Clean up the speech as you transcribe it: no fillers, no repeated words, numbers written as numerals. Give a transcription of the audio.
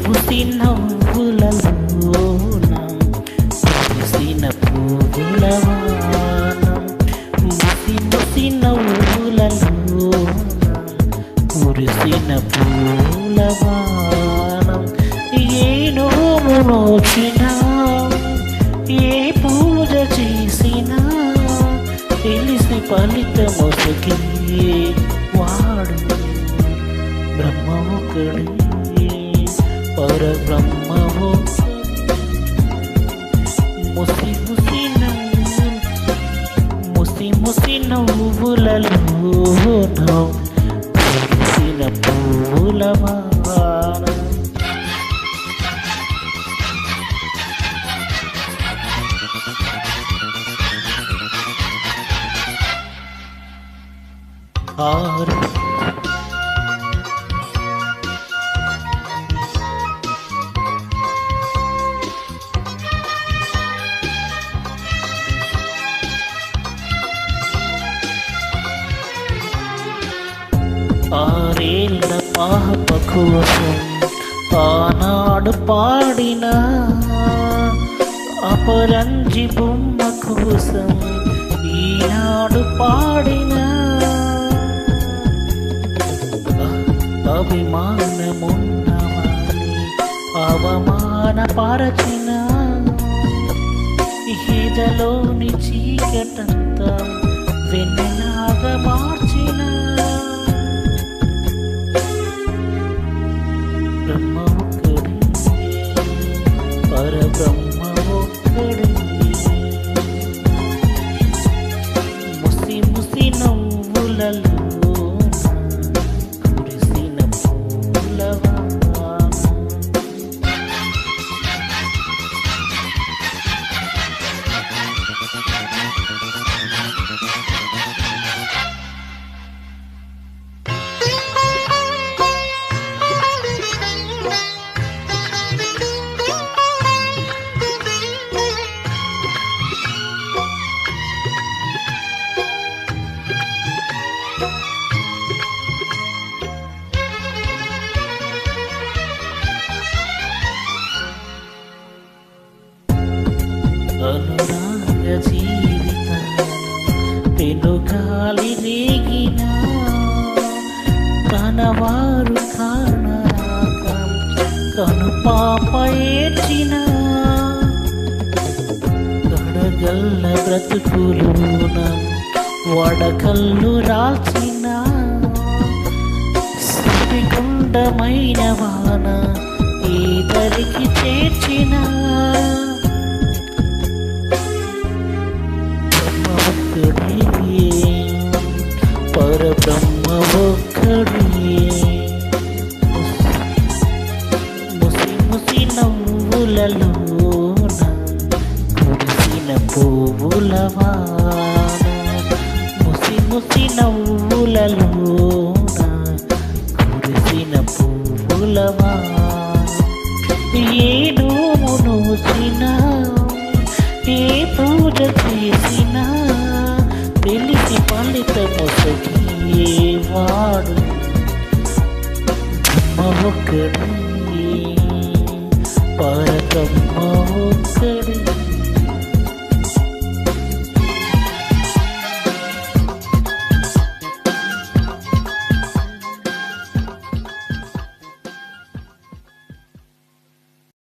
ముసి నవ్వులలోన మురిసిన పువ్వులవానం ముసి నవ్వులలోన మురిసిన పువ్వులవానం ఏ నోము నోచినా ఏ పూజ చేసినా తెలిసి ఫలితమొసగి వాడు బ్రహ్మ ఒకడే పరబ్రహ్మవు ముసి నవ్వులలో మురిసిన పువ్వులవాన ఆరు ఆరేళ్ళ పాప కోసం ఆనాడు పాడిన అపరంజి బొమ్మ కోసం ఈనాడు పాడిన అభిమానమున్నవాని అవమానపరచిన హృదయలోని చీకటంతా వెన్నెలాగా మార్చిన బ్రహ్మ ఒక్కడే పరబ్రహ్మ ఒక్కడే ముసి నవ్వులలో కురిసిన పూలవాన అనురాగ జీవితాన పెనుగాలి రేగిన కనవారు కానరాక కను పాప ఏడ్చిన గడగల్ల బ్రతుకులోన వడకల్లు రాల్చిన సిరిగుండమైన వాన ఈదరికి చేర్చిన పరబ్రహ్మ ఒక్కడే ముసి నవ్వులలోన కురిసిన పువ్వులవాన ముసి నవ్వులలోన కురిసిన పువ్వులవాన ఏ నోము నోచినా ఏ పూజ చేసినా తెలిసి ఫలితమొసగి వాడు బ్రహ్మ ఒక్కడే పరబ్రహ్మ ఒక్కడే